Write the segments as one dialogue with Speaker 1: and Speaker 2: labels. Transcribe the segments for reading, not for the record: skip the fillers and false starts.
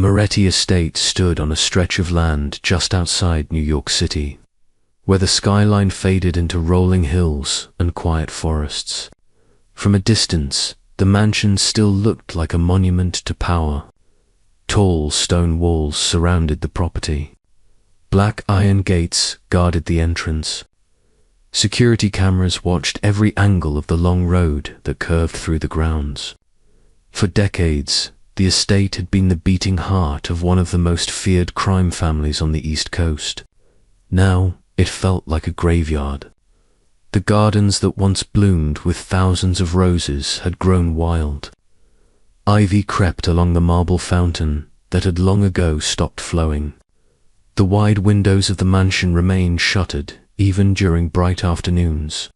Speaker 1: Moretti estate stood on a stretch of land just outside New York City, where the skyline faded into rolling hills and quiet forests. From a distance, the mansion still looked like a monument to power. Tall stone walls surrounded the property. Black iron gates guarded the entrance. Security cameras watched every angle of the long road that curved through the grounds. For decades, the estate had been the beating heart of one of the most feared crime families on the East Coast. Now, it felt like a graveyard. The gardens that once bloomed with thousands of roses had grown wild. Ivy crept along the marble fountain that had long ago stopped flowing. The wide windows of the mansion remained shuttered even during bright afternoons,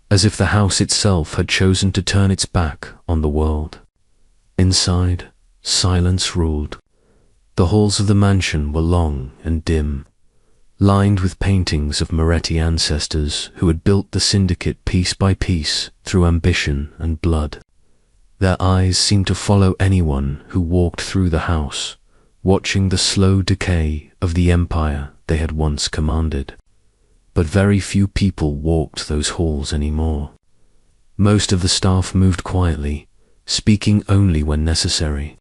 Speaker 1: as if the house itself had chosen to turn its back on the world. Inside, silence ruled. The halls of the mansion were long and dim, lined with paintings of Moretti ancestors who had built the syndicate piece by piece through ambition and blood. Their eyes seemed to follow anyone who walked through the house, watching the slow decay of the empire they had once commanded. But very few people walked those halls anymore. Most of the staff moved quietly, speaking only when necessary.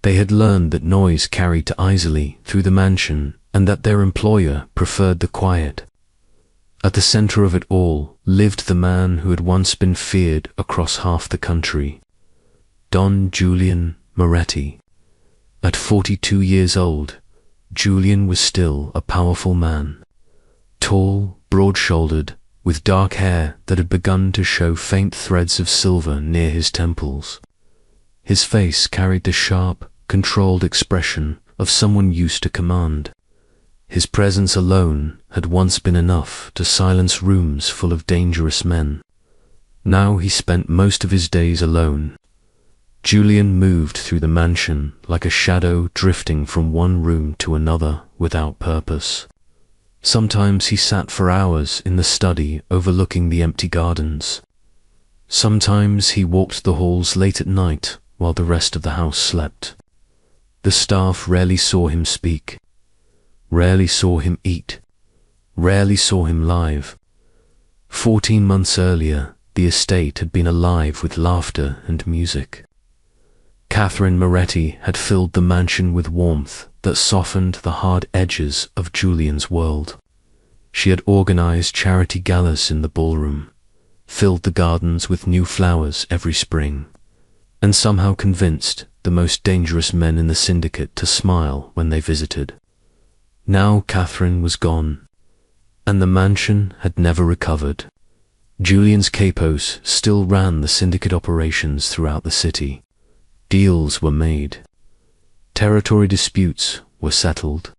Speaker 1: They had learned that noise carried too easily through the mansion and that their employer preferred the quiet. At the center of it all lived the man who had once been feared across half the country, Don Julian Moretti. At 42 years old, Julian was still a powerful man. Tall, broad-shouldered, with dark hair that had begun to show faint threads of silver near his temples. His face carried the sharp, controlled expression of someone used to command. His presence alone had once been enough to silence rooms full of dangerous men. Now he spent most of his days alone. Julian moved through the mansion like a shadow drifting from one room to another without purpose. Sometimes he sat for hours in the study overlooking the empty gardens. Sometimes he walked the halls late at night while the rest of the house slept. The staff rarely saw him speak, rarely saw him eat, rarely saw him live. 14 months earlier, the estate had been alive with laughter and music. Catherine Moretti had filled the mansion with warmth that softened the hard edges of Julian's world. She had organized charity galas in the ballroom, filled the gardens with new flowers every spring, and somehow convinced the most dangerous men in the syndicate to smile when they visited. Now Catherine was gone, and the mansion had never recovered. Julian's capos still ran the syndicate operations throughout the city. Deals were made. Territory disputes were settled.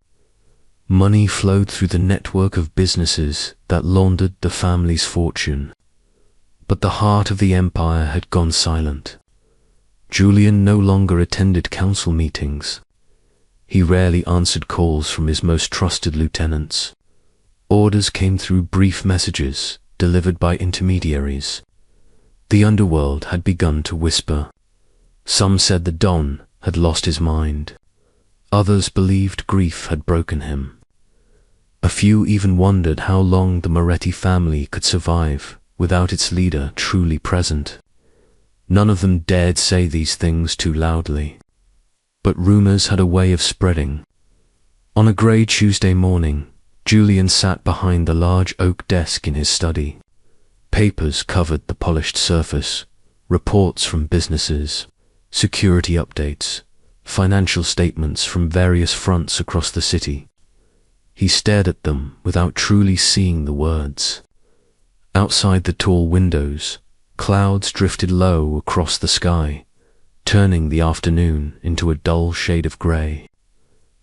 Speaker 1: Money flowed through the network of businesses that laundered the family's fortune. But the heart of the empire had gone silent. Julian no longer attended council meetings. He rarely answered calls from his most trusted lieutenants. Orders came through brief messages delivered by intermediaries. The underworld had begun to whisper. Some said the Don had lost his mind. Others believed grief had broken him. A few even wondered how long the Moretti family could survive without its leader truly present. None of them dared say these things too loudly. But rumors had a way of spreading. On a grey Tuesday morning, Julian sat behind the large oak desk in his study. Papers covered the polished surface, reports from businesses, security updates, financial statements from various fronts across the city. He stared at them without truly seeing the words. Outside the tall windows, clouds drifted low across the sky, turning the afternoon into a dull shade of grey.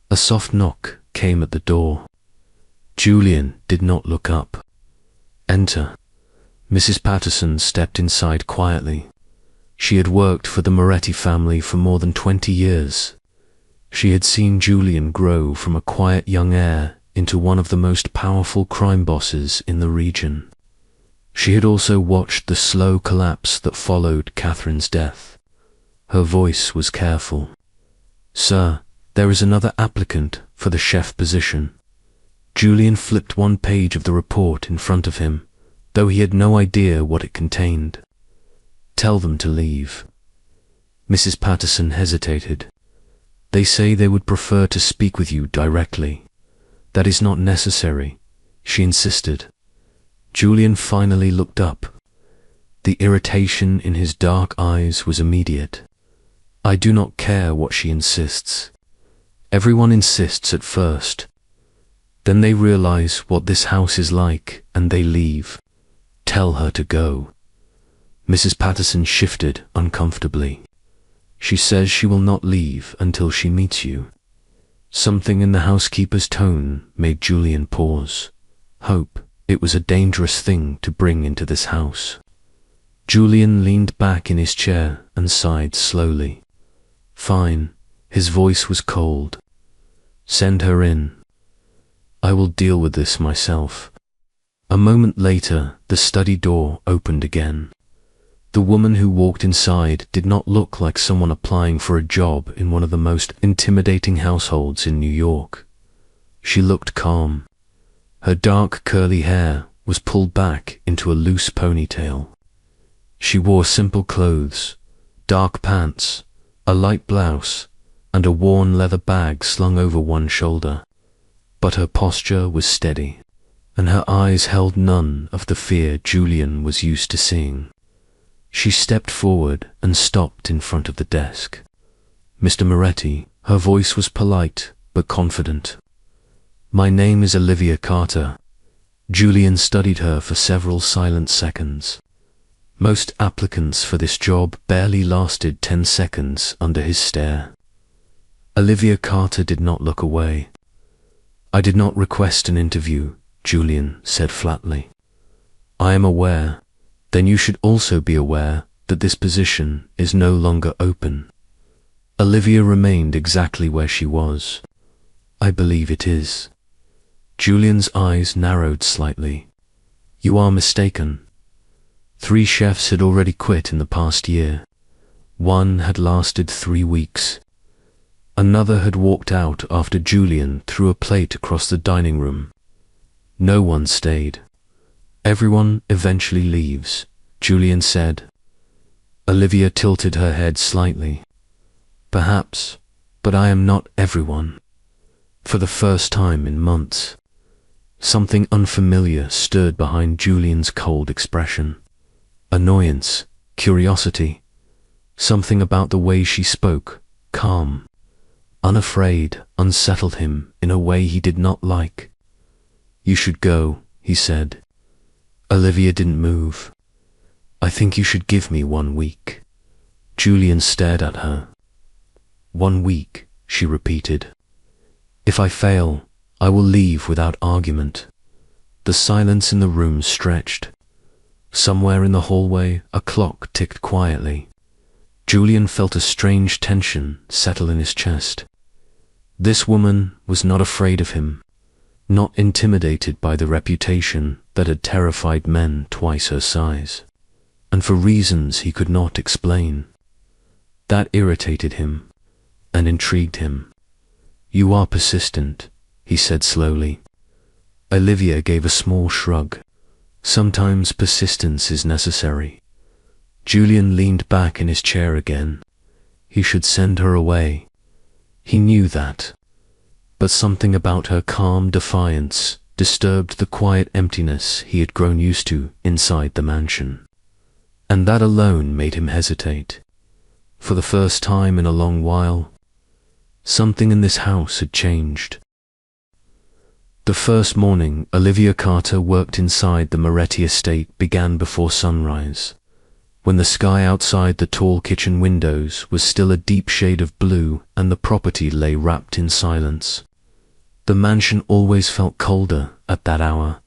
Speaker 1: A soft knock came at the door. Julian did not look up. Enter. Mrs. Patterson stepped inside quietly. She had worked for the Moretti family for more than 20 years. She had seen Julian grow from a quiet young heir into one of the most powerful crime bosses in the region. She had also watched the slow collapse that followed Catherine's death. Her voice was careful. "Sir, There is another applicant for the chef position. Julian flipped one page of the report in front of him, though he had no idea what it contained. Tell them to leave. Mrs. Patterson hesitated. They say they would prefer to speak with you directly. That is not necessary, she insisted. Julian finally looked up. The irritation in his dark eyes was immediate. I do not care what she insists. Everyone insists at first. Then they realize what this house is like and they leave. Tell her to go. Mrs. Patterson shifted uncomfortably. She says she will not leave until she meets you. Something in the housekeeper's tone made Julian pause. Hope. It was a dangerous thing to bring into this house. Julian leaned back in his chair and sighed slowly. Fine. His voice was cold. Send her in. I will deal with this myself. A moment later, the study door opened again. The woman who walked inside did not look like someone applying for a job in one of the most intimidating households in New York. She looked calm. Her dark curly hair was pulled back into a loose ponytail. She wore simple clothes, dark pants, a light blouse, and a worn leather bag slung over one shoulder. But her posture was steady, and her eyes held none of the fear Julian was used to seeing. She stepped forward and stopped in front of the desk. Mr. Moretti, her voice was polite but confident. My name is Olivia Carter. Julian studied her for several silent seconds. Most applicants for this job barely lasted 10 seconds under his stare. Olivia Carter did not look away. I did not request an interview, Julian said flatly. I am aware. Then you should also be aware that this position is no longer open. Olivia remained exactly where she was. I believe it is. Julian's eyes narrowed slightly. You are mistaken. 3 chefs had already quit in the past year. One had lasted 3 weeks. Another had walked out after Julian threw a plate across the dining room. No one stayed. Everyone eventually leaves, Julian said. Olivia tilted her head slightly. Perhaps, but I am not everyone. For the first time in months. Something unfamiliar stirred behind Julian's cold expression. Annoyance, curiosity. Something about the way she spoke, calm, unafraid, unsettled him in a way he did not like. You should go, he said. Olivia didn't move. I think you should give me 1 week. Julian stared at her. 1 week, she repeated. If I fail, I will leave without argument. The silence in the room stretched. Somewhere in the hallway, a clock ticked quietly. Julian felt a strange tension settle in his chest. This woman was not afraid of him, not intimidated by the reputation that had terrified men twice her size, and for reasons he could not explain. That irritated him and intrigued him. You are persistent, he said slowly. Olivia gave a small shrug. Sometimes persistence is necessary. Julian leaned back in his chair again. He should send her away. He knew that. But something about her calm defiance disturbed the quiet emptiness he had grown used to inside the mansion. And that alone made him hesitate. For the first time in a long while, something in this house had changed. The first morning Olivia Carter worked inside the Moretti estate began before sunrise, when the sky outside the tall kitchen windows was still a deep shade of blue and the property lay wrapped in silence. The mansion always felt colder at that hour,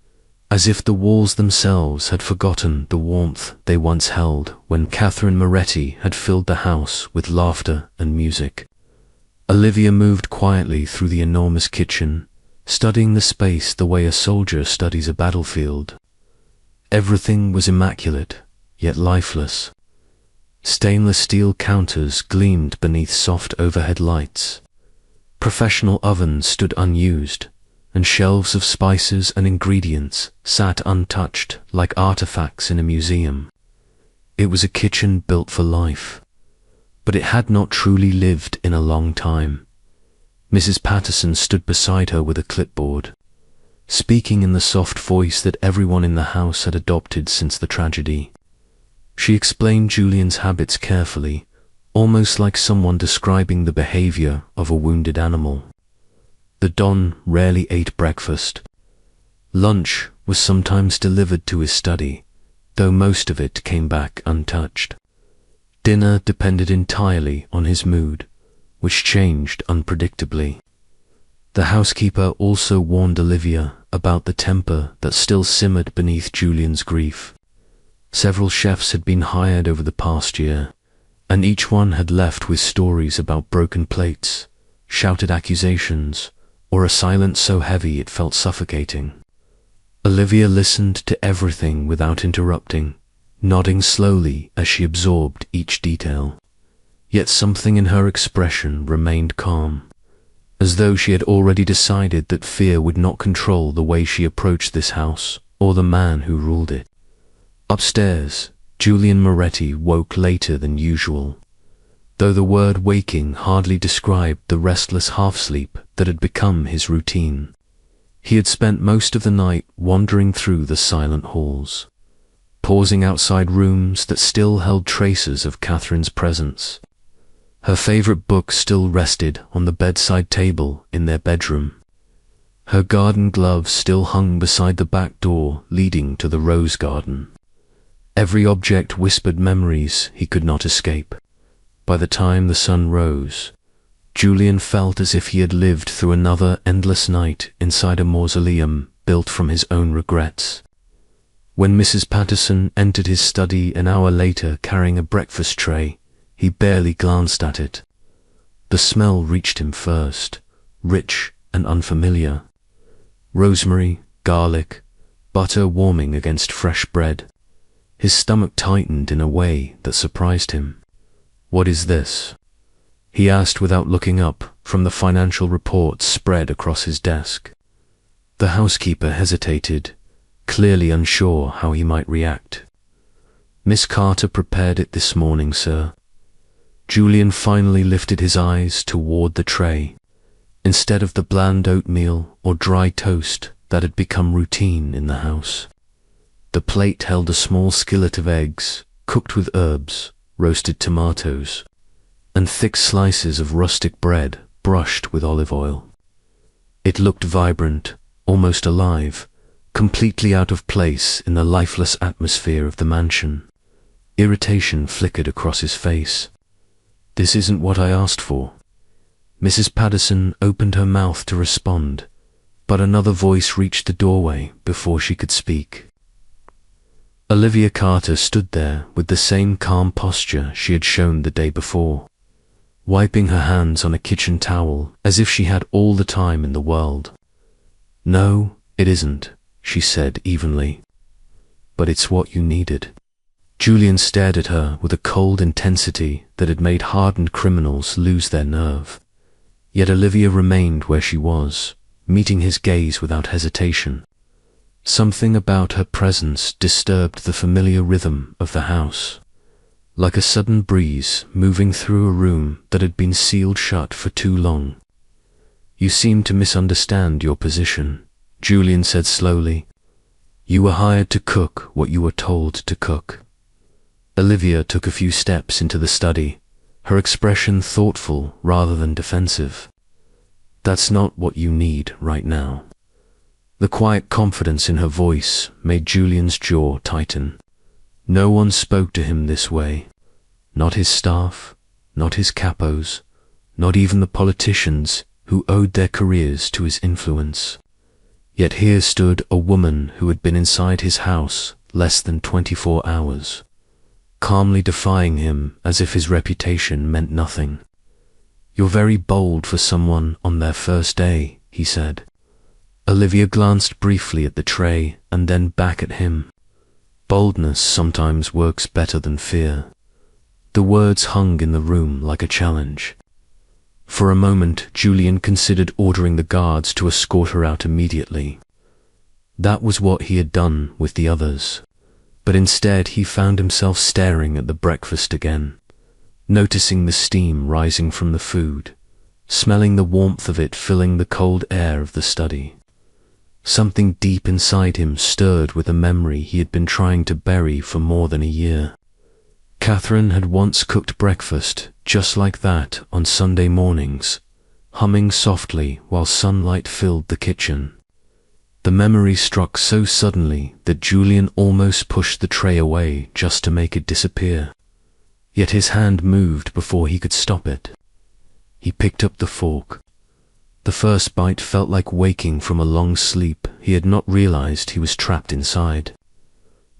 Speaker 1: as if the walls themselves had forgotten the warmth they once held when Catherine Moretti had filled the house with laughter and music. Olivia moved quietly through the enormous kitchen, studying the space the way a soldier studies a battlefield. Everything was immaculate, yet lifeless. Stainless steel counters gleamed beneath soft overhead lights. Professional ovens stood unused, and shelves of spices and ingredients sat untouched like artifacts in a museum. It was a kitchen built for life, but it had not truly lived in a long time. Mrs. Patterson stood beside her with a clipboard, speaking in the soft voice that everyone in the house had adopted since the tragedy. She explained Julian's habits carefully, almost like someone describing the behavior of a wounded animal. The Don rarely ate breakfast. Lunch was sometimes delivered to his study, though most of it came back untouched. Dinner depended entirely on his mood, which changed unpredictably. The housekeeper also warned Olivia about the temper that still simmered beneath Julian's grief. Several chefs had been hired over the past year, and each one had left with stories about broken plates, shouted accusations, or a silence so heavy it felt suffocating. Olivia listened to everything without interrupting, nodding slowly as she absorbed each detail. Yet something in her expression remained calm, as though she had already decided that fear would not control the way she approached this house or the man who ruled it. Upstairs, Julian Moretti woke later than usual, though the word waking hardly described the restless half-sleep that had become his routine. He had spent most of the night wandering through the silent halls, pausing outside rooms that still held traces of Catherine's presence. Her favorite book still rested on the bedside table in their bedroom. Her garden gloves still hung beside the back door leading to the rose garden. Every object whispered memories he could not escape. By the time the sun rose, Julian felt as if he had lived through another endless night inside a mausoleum built from his own regrets. When Mrs. Patterson entered his study an hour later carrying a breakfast tray, he barely glanced at it. The smell reached him first, rich and unfamiliar. Rosemary, garlic, butter warming against fresh bread. His stomach tightened in a way that surprised him. "What is this?" he asked without looking up from the financial reports spread across his desk. The housekeeper hesitated, clearly unsure how he might react. "Miss Carter prepared it this morning, sir." Julian finally lifted his eyes toward the tray, instead of the bland oatmeal or dry toast that had become routine in the house. The plate held a small skillet of eggs, cooked with herbs, roasted tomatoes, and thick slices of rustic bread brushed with olive oil. It looked vibrant, almost alive, completely out of place in the lifeless atmosphere of the mansion. Irritation flickered across his face. "This isn't what I asked for." Mrs. Patterson opened her mouth to respond, but another voice reached the doorway before she could speak. Olivia Carter stood there with the same calm posture she had shown the day before, wiping her hands on a kitchen towel as if she had all the time in the world. "No, it isn't," she said evenly, "but it's what you needed." Julian stared at her with a cold intensity that had made hardened criminals lose their nerve. Yet Olivia remained where she was, meeting his gaze without hesitation. Something about her presence disturbed the familiar rhythm of the house, like a sudden breeze moving through a room that had been sealed shut for too long. "You seem to misunderstand your position," Julian said slowly. "You were hired to cook what you were told to cook." Olivia took a few steps into the study, her expression thoughtful rather than defensive. "That's not what you need right now." The quiet confidence in her voice made Julian's jaw tighten. No one spoke to him this way. Not his staff, not his capos, not even the politicians who owed their careers to his influence. Yet here stood a woman who had been inside his house less than 24 hours, calmly defying him as if his reputation meant nothing. "You're very bold for someone on their first day," he said. Olivia glanced briefly at the tray and then back at him. Boldness sometimes works better than fear. The words hung in the room like a challenge. For a moment, Julian considered ordering the guards to escort her out immediately. That was what he had done with the others. But instead he found himself staring at the breakfast again, noticing the steam rising from the food, smelling the warmth of it filling the cold air of the study. Something deep inside him stirred with a memory he had been trying to bury for more than a year. Catherine had once cooked breakfast just like that on Sunday mornings, humming softly while sunlight filled the kitchen. The memory struck so suddenly that Julian almost pushed the tray away just to make it disappear. Yet his hand moved before he could stop it. He picked up the fork. The first bite felt like waking from a long sleep he had not realized he was trapped inside.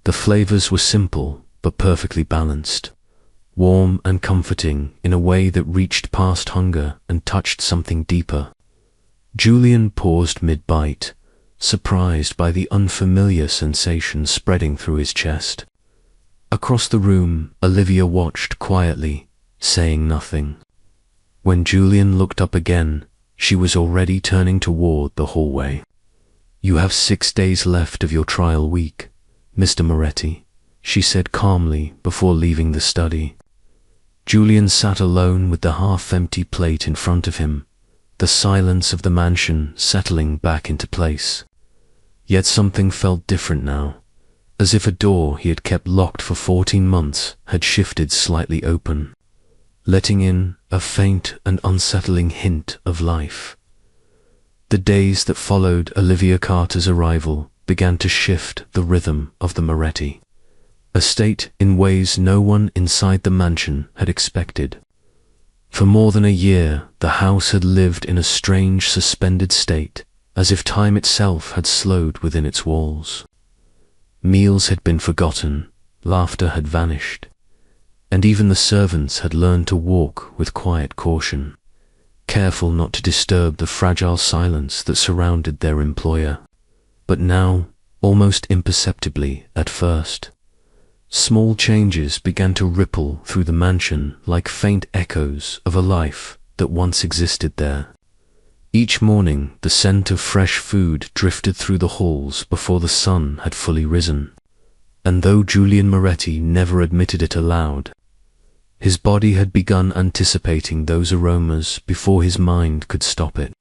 Speaker 1: The flavors were simple but perfectly balanced, warm and comforting in a way that reached past hunger and touched something deeper. Julian paused mid-bite, surprised by the unfamiliar sensation spreading through his chest. Across the room, Olivia watched quietly, saying nothing. When Julian looked up again, she was already turning toward the hallway. "You have 6 days left of your trial week, Mr. Moretti," she said calmly before leaving the study. Julian sat alone with the half-empty plate in front of him, the silence of the mansion settling back into place. Yet something felt different now, as if a door he had kept locked for 14 months had shifted slightly open, letting in a faint and unsettling hint of life. The days that followed Olivia Carter's arrival began to shift the rhythm of the Moretti estate in ways no one inside the mansion had expected. For more than a year, the house had lived in a strange suspended state, as if time itself had slowed within its walls. Meals had been forgotten, laughter had vanished, and even the servants had learned to walk with quiet caution, careful not to disturb the fragile silence that surrounded their employer. But now, almost imperceptibly at first, small changes began to ripple through the mansion like faint echoes of a life that once existed there. Each morning, the scent of fresh food drifted through the halls before the sun had fully risen, and though Julian Moretti never admitted it aloud, his body had begun anticipating those aromas before his mind could stop it.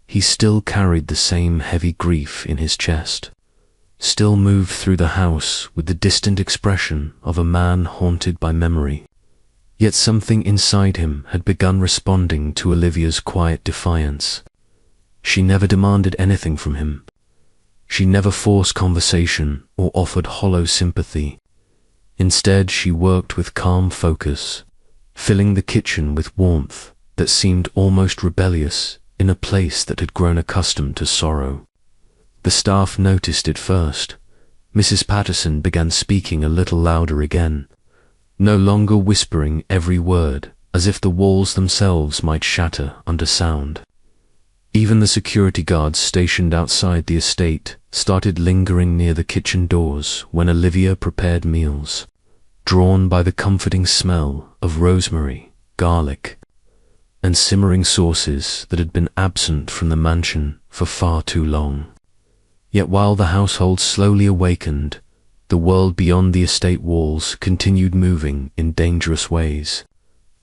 Speaker 1: He still carried the same heavy grief in his chest, still moved through the house with the distant expression of a man haunted by memory. Yet something inside him had begun responding to Olivia's quiet defiance. She never demanded anything from him. She never forced conversation or offered hollow sympathy. Instead, she worked with calm focus, filling the kitchen with warmth that seemed almost rebellious in a place that had grown accustomed to sorrow. The staff noticed it first. Mrs. Patterson began speaking a little louder again, no longer whispering every word, as if the walls themselves might shatter under sound. Even the security guards stationed outside the estate started lingering near the kitchen doors when Olivia prepared meals, drawn by the comforting smell of rosemary, garlic, and simmering sauces that had been absent from the mansion for far too long. Yet while the household slowly awakened, the world beyond the estate walls continued moving in dangerous ways.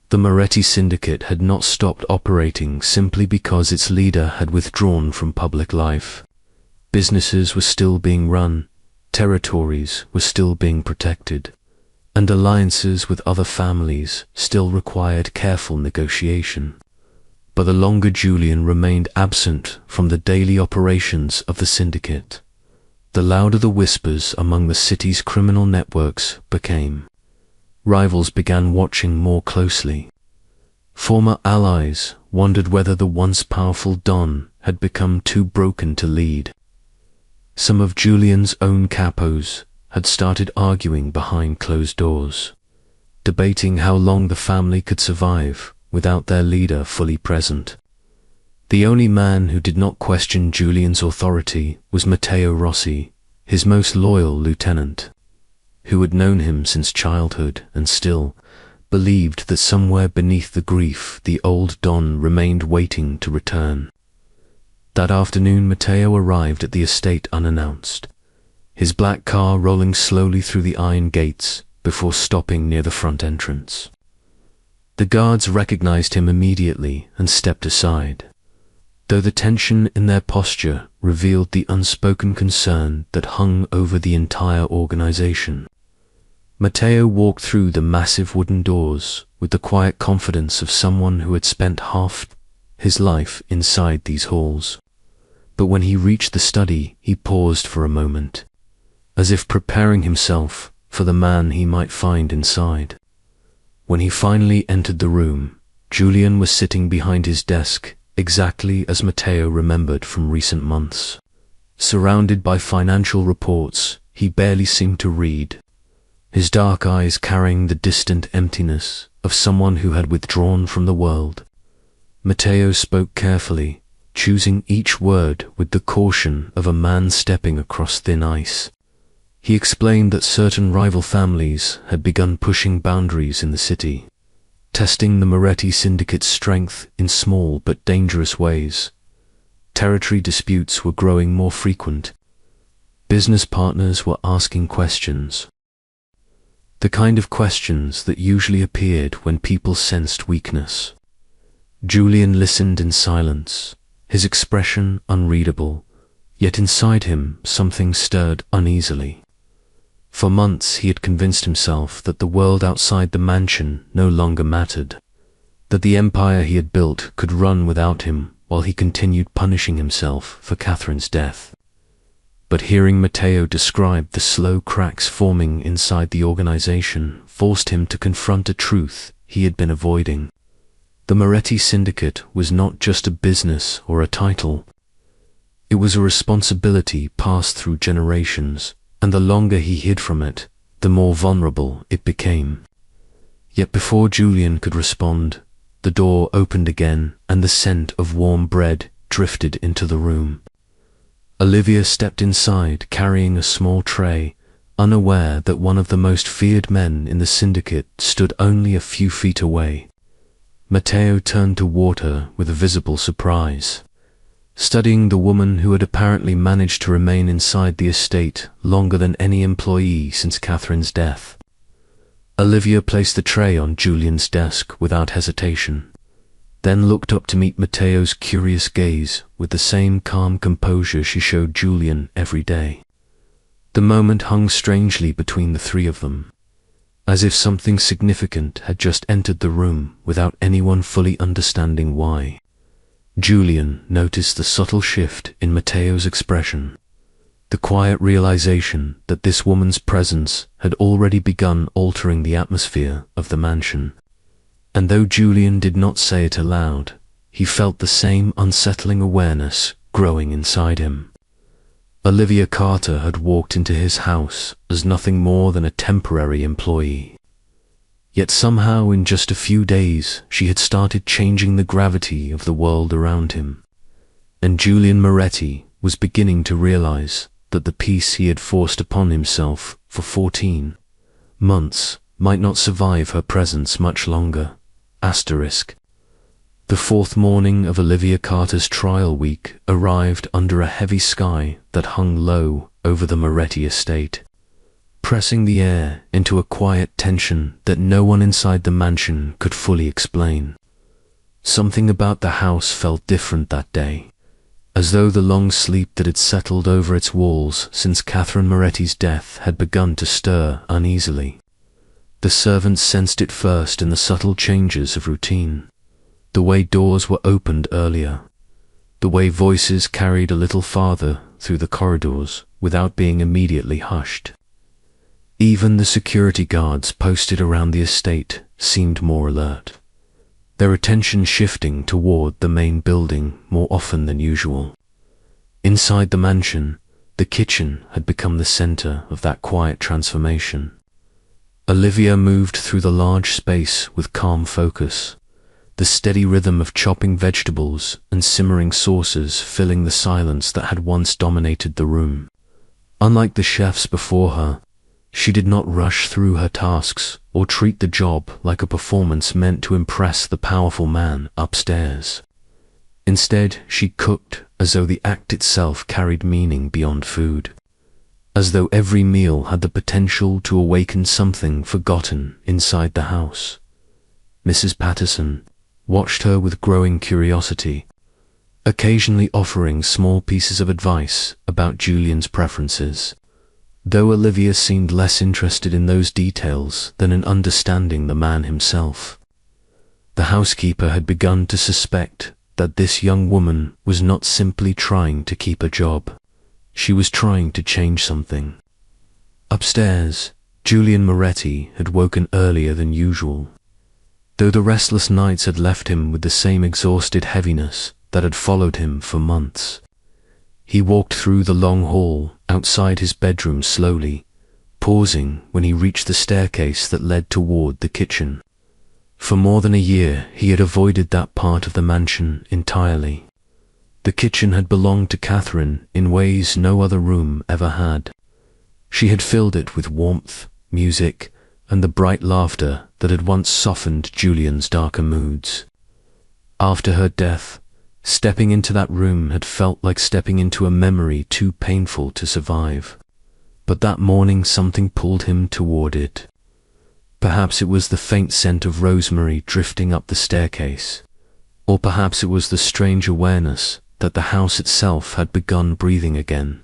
Speaker 1: The Moretti syndicate had not stopped operating simply because its leader had withdrawn from public life. Businesses were still being run, territories were still being protected, and alliances with other families still required careful negotiation. But the longer Julian remained absent from the daily operations of the syndicate, the louder the whispers among the city's criminal networks became. Rivals began watching more closely. Former allies wondered whether the once powerful Don had become too broken to lead. Some of Julian's own capos had started arguing behind closed doors, debating how long the family could survive without their leader fully present. The only man who did not question Julian's authority was Matteo Rossi, his most loyal lieutenant, who had known him since childhood and still, believed that somewhere beneath the grief, the old Don remained waiting to return. That afternoon, Matteo arrived at the estate unannounced, his black car rolling slowly through the iron gates before stopping near the front entrance. The guards recognized him immediately and stepped aside, though the tension in their posture revealed the unspoken concern that hung over the entire organization. Matteo walked through the massive wooden doors with the quiet confidence of someone who had spent half his life inside these halls. But when he reached the study, he paused for a moment, as if preparing himself for the man he might find inside. When he finally entered the room, Julian was sitting behind his desk, exactly as Matteo remembered from recent months. Surrounded by financial reports he barely seemed to read, his dark eyes carrying the distant emptiness of someone who had withdrawn from the world. Matteo spoke carefully, choosing each word with the caution of a man stepping across thin ice. He explained that certain rival families had begun pushing boundaries in the city, testing the Moretti syndicate's strength in small but dangerous ways. Territory disputes were growing more frequent. Business partners were asking questions. The kind of questions that usually appeared when people sensed weakness. Julian listened in silence, his expression unreadable, yet inside him something stirred uneasily. For months he had convinced himself that the world outside the mansion no longer mattered, that the empire he had built could run without him while he continued punishing himself for Catherine's death. But hearing Matteo describe the slow cracks forming inside the organization forced him to confront a truth he had been avoiding. The Moretti Syndicate was not just a business or a title. It was a responsibility passed through generations, and the longer he hid from it, the more vulnerable it became. Yet before Julian could respond, the door opened again and the scent of warm bread drifted into the room. Olivia stepped inside carrying a small tray, unaware that one of the most feared men in the syndicate stood only a few feet away. Matteo turned toward her with a visible surprise, studying the woman who had apparently managed to remain inside the estate longer than any employee since Catherine's death. Olivia placed the tray on Julian's desk without hesitation, then looked up to meet Matteo's curious gaze with the same calm composure she showed Julian every day. The moment hung strangely between the three of them, as if something significant had just entered the room without anyone fully understanding why. Julian noticed the subtle shift in Matteo's expression, the quiet realization that this woman's presence had already begun altering the atmosphere of the mansion. And though Julian did not say it aloud, he felt the same unsettling awareness growing inside him. Olivia Carter had walked into his house as nothing more than a temporary employee. Yet somehow in just a few days she had started changing the gravity of the world around him. And Julian Moretti was beginning to realize that the peace he had forced upon himself for 14 months might not survive her presence much longer. The fourth morning of Olivia Carter's trial week arrived under a heavy sky that hung low over the Moretti estate, pressing the air into a quiet tension that no one inside the mansion could fully explain. Something about the house felt different that day, as though the long sleep that had settled over its walls since Catherine Moretti's death had begun to stir uneasily. The servants sensed it first in the subtle changes of routine, the way doors were opened earlier, the way voices carried a little farther through the corridors without being immediately hushed. Even the security guards posted around the estate seemed more alert, their attention shifting toward the main building more often than usual. Inside the mansion, the kitchen had become the center of that quiet transformation. Olivia moved through the large space with calm focus, the steady rhythm of chopping vegetables and simmering sauces filling the silence that had once dominated the room. Unlike the chefs before her, She did not rush through her tasks or treat the job like a performance meant to impress the powerful man upstairs. Instead, she cooked as though the act itself carried meaning beyond food, as though every meal had the potential to awaken something forgotten inside the house. Mrs. Patterson watched her with growing curiosity, occasionally offering small pieces of advice about Julian's preferences, though Olivia seemed less interested in those details than in understanding the man himself. The housekeeper had begun to suspect that this young woman was not simply trying to keep a job. She was trying to change something. Upstairs, Julian Moretti had woken earlier than usual, though the restless nights had left him with the same exhausted heaviness that had followed him for months. He walked through the long hall outside his bedroom slowly, pausing when he reached the staircase that led toward the kitchen. For more than a year, he had avoided that part of the mansion entirely. The kitchen had belonged to Catherine in ways no other room ever had. She had filled it with warmth, music, and the bright laughter that had once softened Julian's darker moods. After her death, stepping into that room had felt like stepping into a memory too painful to survive. But that morning something pulled him toward it. Perhaps it was the faint scent of rosemary drifting up the staircase, or perhaps it was the strange awareness that the house itself had begun breathing again.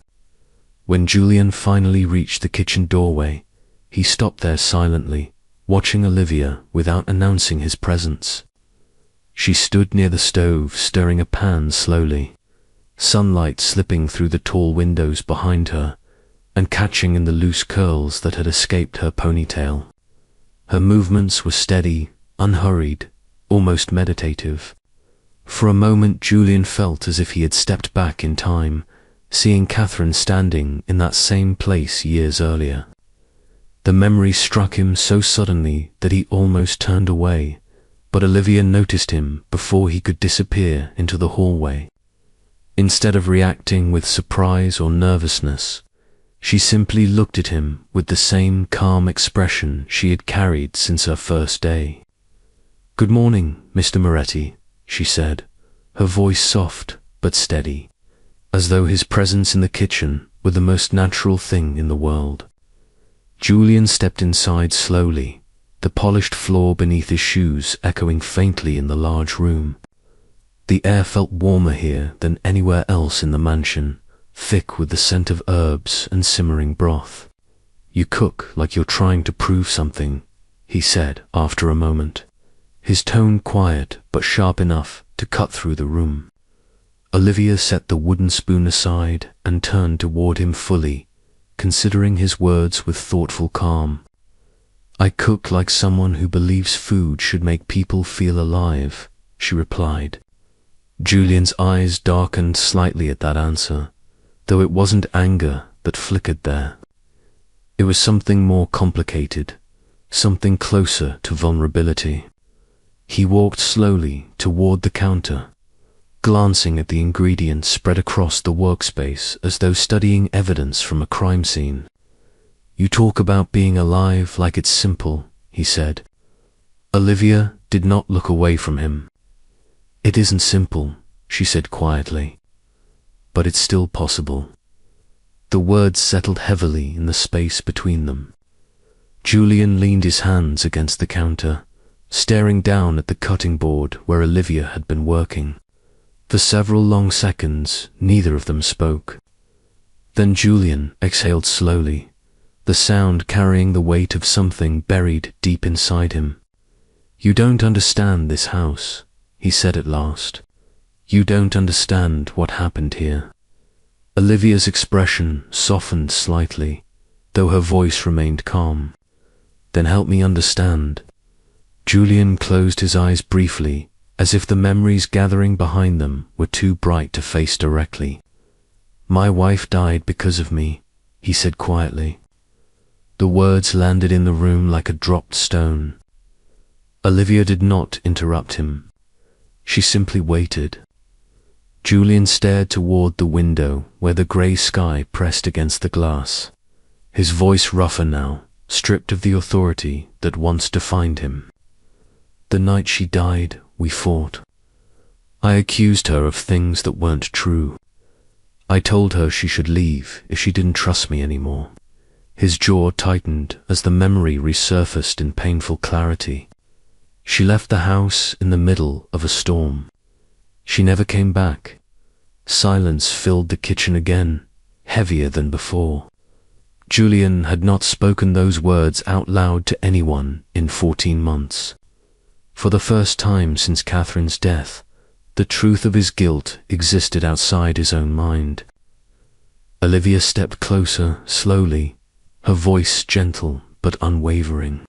Speaker 1: When Julian finally reached the kitchen doorway, he stopped there silently, watching Olivia without announcing his presence. She stood near the stove, stirring a pan slowly, sunlight slipping through the tall windows behind her and catching in the loose curls that had escaped her ponytail. Her movements were steady, unhurried, almost meditative. For a moment Julian felt as if he had stepped back in time, seeing Catherine standing in that same place years earlier. The memory struck him so suddenly that he almost turned away, but Olivia noticed him before he could disappear into the hallway. Instead of reacting with surprise or nervousness, she simply looked at him with the same calm expression she had carried since her first day. "Good morning, Mr. Moretti," she said, her voice soft but steady, as though his presence in the kitchen were the most natural thing in the world. Julian stepped inside slowly, the polished floor beneath his shoes echoing faintly in the large room. The air felt warmer here than anywhere else in the mansion, thick with the scent of herbs and simmering broth. "You cook like you're trying to prove something," he said after a moment, his tone quiet but sharp enough to cut through the room. Olivia set the wooden spoon aside and turned toward him fully, considering his words with thoughtful calm. "I cook like someone who believes food should make people feel alive," she replied. Julian's eyes darkened slightly at that answer, though it wasn't anger that flickered there. It was something more complicated, something closer to vulnerability. He walked slowly toward the counter, glancing at the ingredients spread across the workspace as though studying evidence from a crime scene. "You talk about being alive like it's simple," he said. Olivia did not look away from him. "It isn't simple," she said quietly, "but it's still possible." The words settled heavily in the space between them. Julian leaned his hands against the counter, staring down at the cutting board where Olivia had been working. For several long seconds, neither of them spoke. Then Julian exhaled slowly, the sound carrying the weight of something buried deep inside him. "You don't understand this house," he said at last. "You don't understand what happened here." Olivia's expression softened slightly, though her voice remained calm. "Then help me understand." Julian closed his eyes briefly, as if the memories gathering behind them were too bright to face directly. "My wife died because of me," he said quietly. The words landed in the room like a dropped stone. Olivia did not interrupt him. She simply waited. Julian stared toward the window where the grey sky pressed against the glass. his voice rougher now, stripped of the authority that once defined him. The night she died, we fought. I accused her of things that weren't true. I told her she should leave if she didn't trust me anymore. His jaw tightened as the memory resurfaced in painful clarity. She left the house in the middle of a storm. She never came back. Silence filled the kitchen again, heavier than before. Julian had not spoken those words out loud to anyone in 14 months. For the first time since Catherine's death, the truth of his guilt existed outside his own mind. Olivia stepped closer, slowly, her voice gentle but unwavering.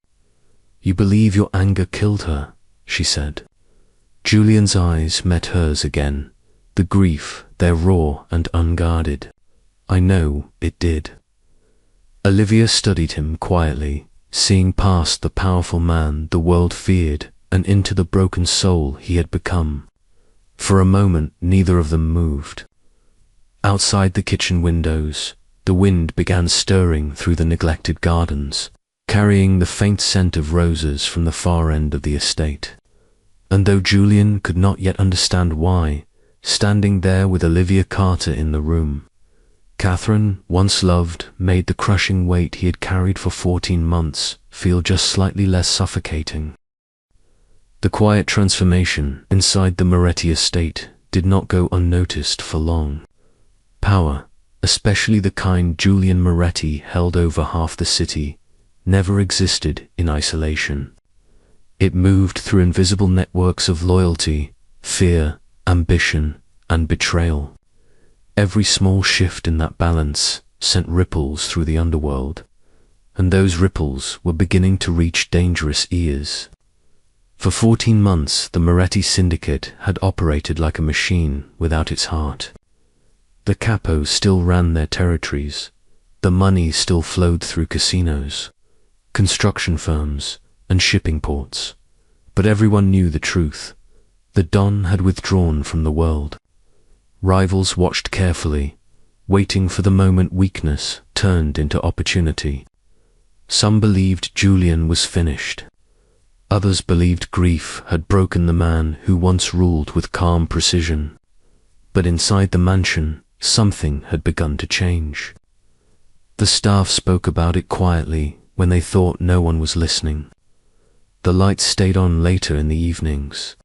Speaker 1: "You believe your anger killed her," she said. Julian's eyes met hers again, the grief there raw and unguarded. "I know it did." Olivia studied him quietly, seeing past the powerful man the world feared and into the broken soul he had become. For a moment neither of them moved. Outside the kitchen windows, the wind began stirring through the neglected gardens, carrying the faint scent of roses from the far end of the estate. And though Julian could not yet understand why, standing there with Olivia Carter in the room, Catherine, once loved, made the crushing weight he had carried for 14 months feel just slightly less suffocating. The quiet transformation inside the Moretti estate did not go unnoticed for long. Power, especially the kind Julian Moretti held over half the city, never existed in isolation. It moved through invisible networks of loyalty, fear, ambition, and betrayal. Every small shift in that balance sent ripples through the underworld, and those ripples were beginning to reach dangerous ears. For 14 months, the Moretti syndicate had operated like a machine without its heart. The capos still ran their territories, the money still flowed through casinos, construction firms, and shipping ports, but everyone knew the truth. The Don had withdrawn from the world. Rivals watched carefully, waiting for the moment weakness turned into opportunity. Some believed Julian was finished. Others believed grief had broken the man who once ruled with calm precision. But inside the mansion, something had begun to change. The staff spoke about it quietly when they thought no one was listening. The lights stayed on later in the evenings.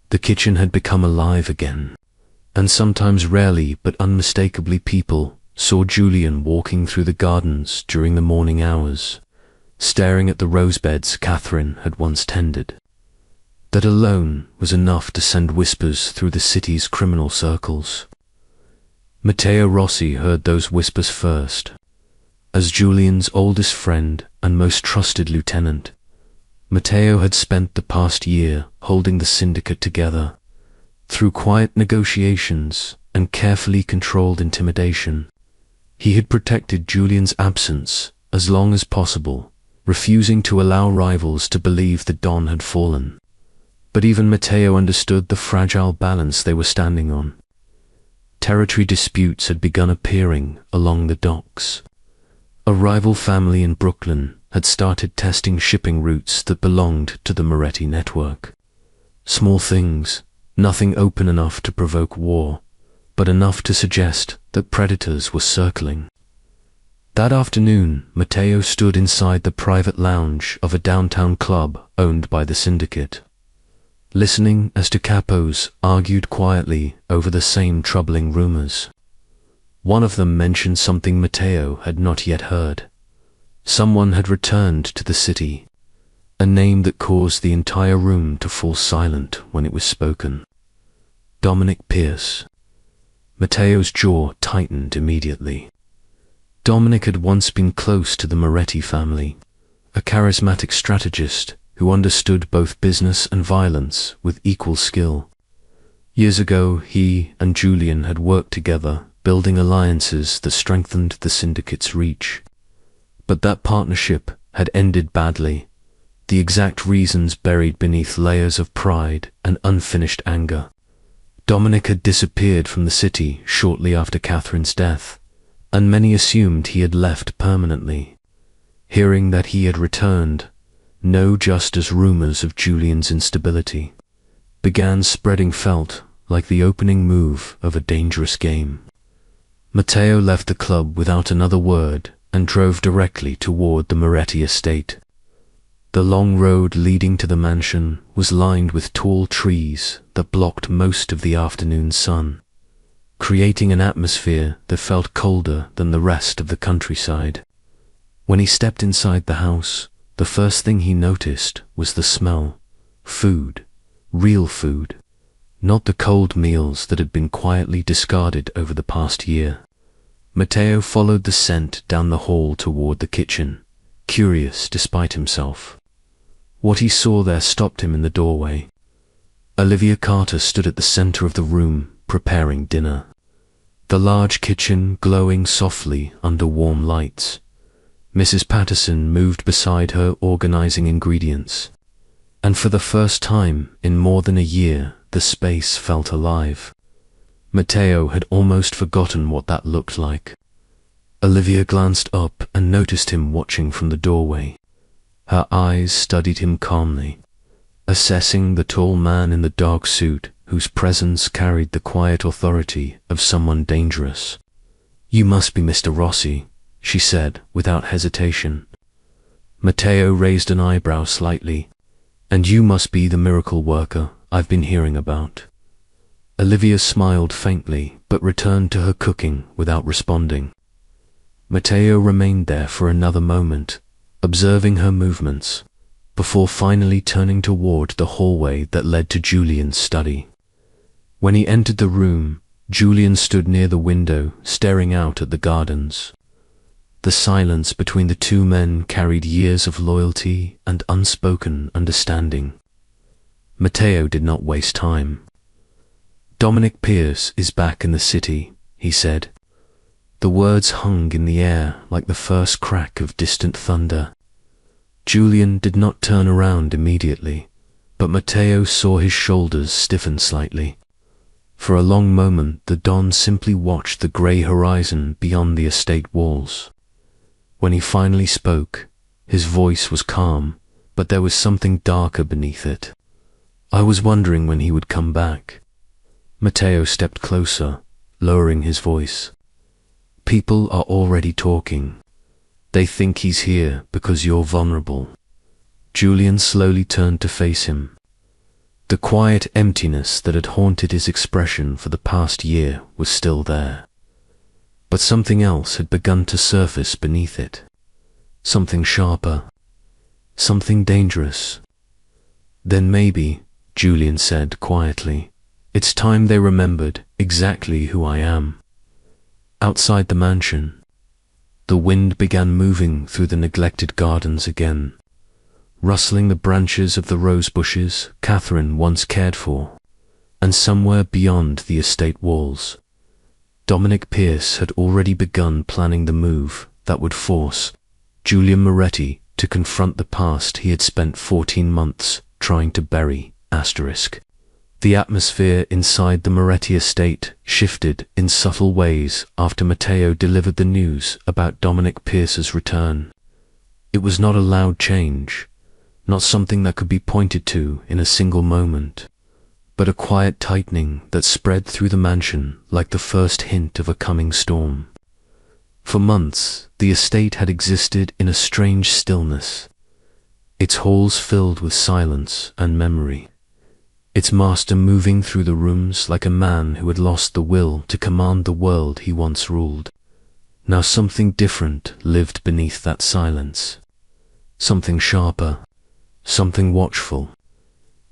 Speaker 1: The kitchen had become alive again, and sometimes rarely but unmistakably people saw Julian walking through the gardens during the morning hours, staring at the rosebeds Catherine had once tended. That alone was enough to send whispers through the city's criminal circles. Matteo Rossi heard those whispers first. As Julian's oldest friend and most trusted lieutenant, Matteo had spent the past year holding the syndicate together. Through quiet negotiations and carefully controlled intimidation, he had protected Julian's absence as long as possible, refusing to allow rivals to believe the Don had fallen. But even Matteo understood the fragile balance they were standing on. Territory disputes had begun appearing along the docks. A rival family in Brooklyn had started testing shipping routes that belonged to the Moretti network. Small things, nothing open enough to provoke war, but enough to suggest that predators were circling. That afternoon, Matteo stood inside the private lounge of a downtown club owned by the syndicate, listening as two capos argued quietly over the same troubling rumors. One of them mentioned something Matteo had not yet heard. Someone had returned to the city, a name that caused the entire room to fall silent when it was spoken. Dominic Pierce. Matteo's jaw tightened immediately. Dominic had once been close to the Moretti family, a charismatic strategist who understood both business and violence with equal skill. Years ago, he and Julian had worked together, building alliances that strengthened the syndicate's reach. But that partnership had ended badly, the exact reasons buried beneath layers of pride and unfinished anger. Dominic had disappeared from the city shortly after Catherine's death, and many assumed he had left permanently. Hearing that he had returned, no just as rumors of Julian's instability began spreading felt like the opening move of a dangerous game. Matteo left the club without another word and drove directly toward the Moretti estate. The long road leading to the mansion was lined with tall trees that blocked most of the afternoon sun, creating an atmosphere that felt colder than the rest of the countryside. When he stepped inside the house, the first thing he noticed was the smell. Food. Real food. Not the cold meals that had been quietly discarded over the past year. Matteo followed the scent down the hall toward the kitchen, curious despite himself. What he saw there stopped him in the doorway. Olivia Carter stood at the center of the room, preparing dinner. The large kitchen glowing softly under warm lights. Mrs. Patterson moved beside her, organizing ingredients. And for the first time in more than a year, the space felt alive. Matteo had almost forgotten what that looked like. Olivia glanced up and noticed him watching from the doorway. Her eyes studied him calmly, assessing the tall man in the dark suit whose presence carried the quiet authority of someone dangerous. "You must be Mr. Rossi," she said without hesitation. Matteo raised an eyebrow slightly. "And you must be the miracle worker I've been hearing about." Olivia smiled faintly but returned to her cooking without responding. Matteo remained there for another moment, observing her movements, before finally turning toward the hallway that led to Julian's study. When he entered the room, Julian stood near the window, staring out at the gardens. The silence between the two men carried years of loyalty and unspoken understanding. Matteo did not waste time. "Dominic Pierce is back in the city," he said. The words hung in the air like the first crack of distant thunder. Julian did not turn around immediately, but Matteo saw his shoulders stiffen slightly. For a long moment the Don simply watched the grey horizon beyond the estate walls. When he finally spoke, his voice was calm, but there was something darker beneath it. "I was wondering when he would come back." Matteo stepped closer, lowering his voice. "People are already talking. They think he's here because you're vulnerable." Julian slowly turned to face him. The quiet emptiness that had haunted his expression for the past year was still there. But something else had begun to surface beneath it. Something sharper. Something dangerous. "Then maybe," Julian said quietly, "it's time they remembered exactly who I am." Outside the mansion, the wind began moving through the neglected gardens again, rustling the branches of the rose bushes Catherine once cared for, and somewhere beyond the estate walls, Dominic Pierce had already begun planning the move that would force Julian Moretti to confront the past he had spent 14 months trying to bury. The atmosphere inside the Moretti estate shifted in subtle ways after Matteo delivered the news about Dominic Pierce's return. It was not a loud change, not something that could be pointed to in a single moment, but a quiet tightening that spread through the mansion like the first hint of a coming storm. For months, the estate had existed in a strange stillness, its halls filled with silence and memory. Its master moving through the rooms like a man who had lost the will to command the world he once ruled. Now something different lived beneath that silence. Something sharper, something watchful.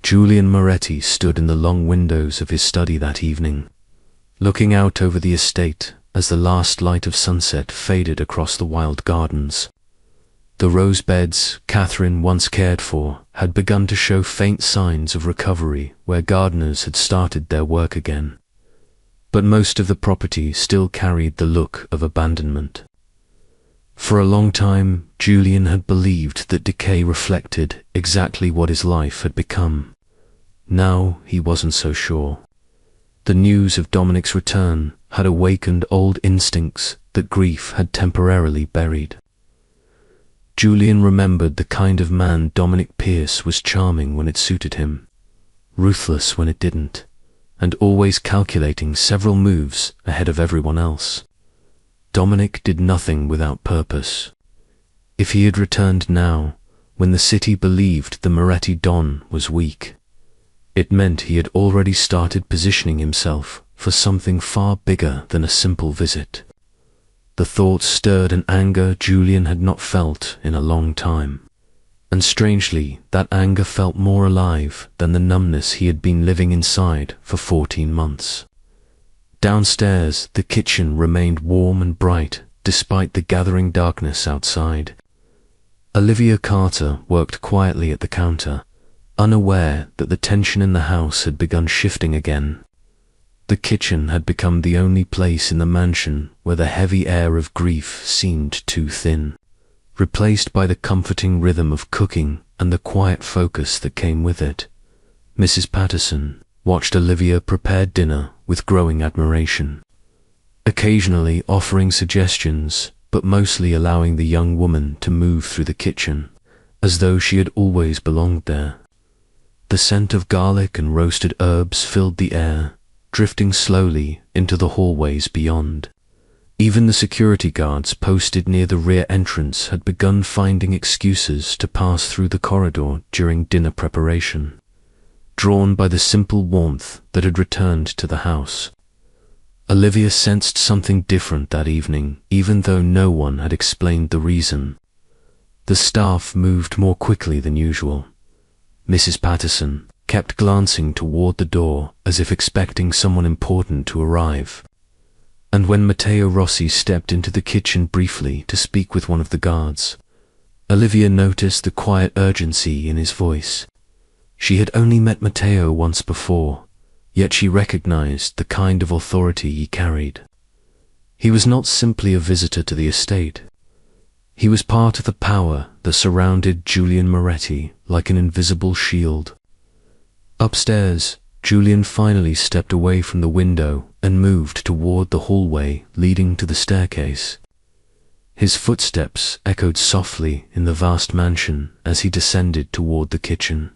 Speaker 1: Julian Moretti stood in the long windows of his study that evening, looking out over the estate as the last light of sunset faded across the wild gardens. The rose beds Catherine once cared for had begun to show faint signs of recovery where gardeners had started their work again. But most of the property still carried the look of abandonment. For a long time, Julian had believed that decay reflected exactly what his life had become. Now he wasn't so sure. The news of Dominic's return had awakened old instincts that grief had temporarily buried. Julian remembered the kind of man Dominic Pearce was: charming when it suited him, ruthless when it didn't, and always calculating several moves ahead of everyone else. Dominic did nothing without purpose. If he had returned now, when the city believed the Moretti Don was weak, it meant he had already started positioning himself for something far bigger than a simple visit. The thought stirred an anger Julian had not felt in a long time, and strangely that anger felt more alive than the numbness he had been living inside for 14 months. Downstairs, the kitchen remained warm and bright despite the gathering darkness outside. Olivia Carter worked quietly at the counter, unaware that the tension in the house had begun shifting again. The kitchen had become the only place in the mansion where the heavy air of grief seemed too thin, replaced by the comforting rhythm of cooking and the quiet focus that came with it. Mrs. Patterson watched Olivia prepare dinner with growing admiration, occasionally offering suggestions, but mostly allowing the young woman to move through the kitchen, as though she had always belonged there. The scent of garlic and roasted herbs filled the air, drifting slowly into the hallways beyond. Even the security guards posted near the rear entrance had begun finding excuses to pass through the corridor during dinner preparation, drawn by the simple warmth that had returned to the house. Olivia sensed something different that evening, even though no one had explained the reason. The staff moved more quickly than usual. Mrs. Patterson kept glancing toward the door as if expecting someone important to arrive. And when Matteo Rossi stepped into the kitchen briefly to speak with one of the guards, Olivia noticed the quiet urgency in his voice. She had only met Matteo once before, yet she recognized the kind of authority he carried. He was not simply a visitor to the estate. He was part of the power that surrounded Julian Moretti like an invisible shield. Upstairs, Julian finally stepped away from the window and moved toward the hallway leading to the staircase. His footsteps echoed softly in the vast mansion as he descended toward the kitchen,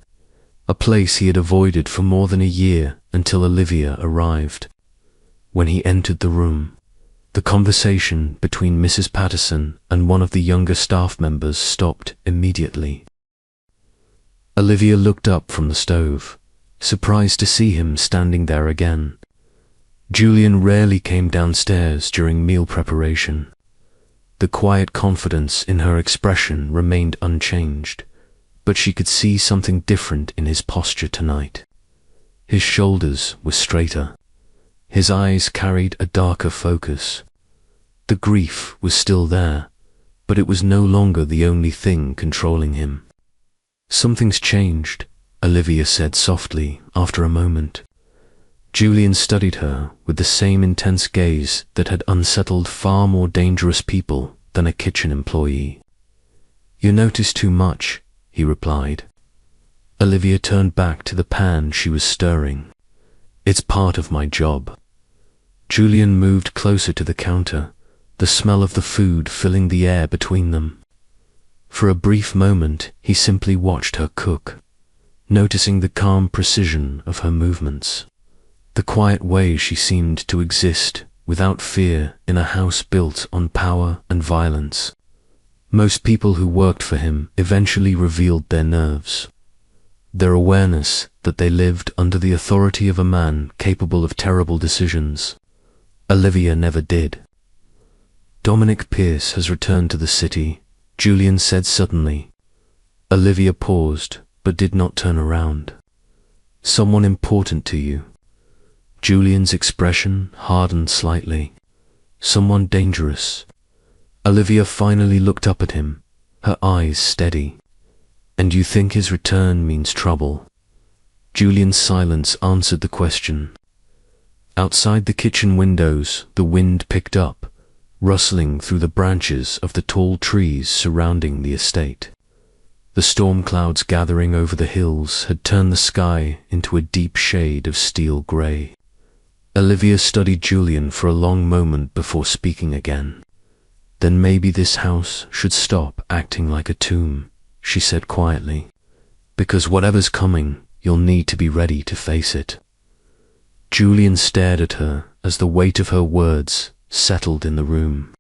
Speaker 1: a place he had avoided for more than a year until Olivia arrived. When he entered the room, the conversation between Mrs. Patterson and one of the younger staff members stopped immediately. Olivia looked up from the stove, surprised to see him standing there again. Julian rarely came downstairs during meal preparation. The quiet confidence in her expression remained unchanged, but she could see something different in his posture tonight. His shoulders were straighter. His eyes carried a darker focus. The grief was still there, but it was no longer the only thing controlling him. "Something's changed," Olivia said softly after a moment. Julian studied her with the same intense gaze that had unsettled far more dangerous people than a kitchen employee. "You notice too much," he replied. Olivia turned back to the pan she was stirring. "It's part of my job." Julian moved closer to the counter, the smell of the food filling the air between them. For a brief moment, he simply watched her cook, noticing the calm precision of her movements, the quiet way she seemed to exist without fear in a house built on power and violence. Most people who worked for him eventually revealed their nerves, their awareness that they lived under the authority of a man capable of terrible decisions. Olivia never did. "Dominic Pearce has returned to the city," Julian said suddenly. Olivia paused, but did not turn around. "Someone important to you?" Julian's expression hardened slightly. "Someone dangerous?" Olivia finally looked up at him, her eyes steady. "And you think his return means trouble?" Julian's silence answered the question. Outside the kitchen windows, the wind picked up, rustling through the branches of the tall trees surrounding the estate. The storm clouds gathering over the hills had turned the sky into a deep shade of steel grey. Olivia studied Julian for a long moment before speaking again. Then maybe this house should stop acting like a tomb, she said quietly. Because whatever's coming, you'll need to be ready to face it. Julian stared at her as the weight of her words settled in the room.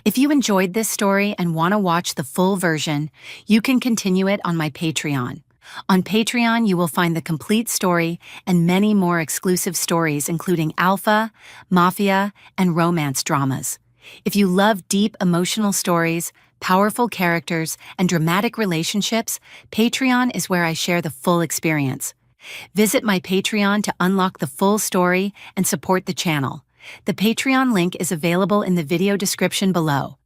Speaker 2: If you enjoyed this story and want to watch the full version, you can continue it on my Patreon. On Patreon, you will find the complete story and many more exclusive stories, including alpha, mafia, and romance dramas. If you love deep emotional stories, powerful characters, and dramatic relationships, Patreon is where I share the full experience. Visit my Patreon to unlock the full story and support the channel. The Patreon link is available in the video description below.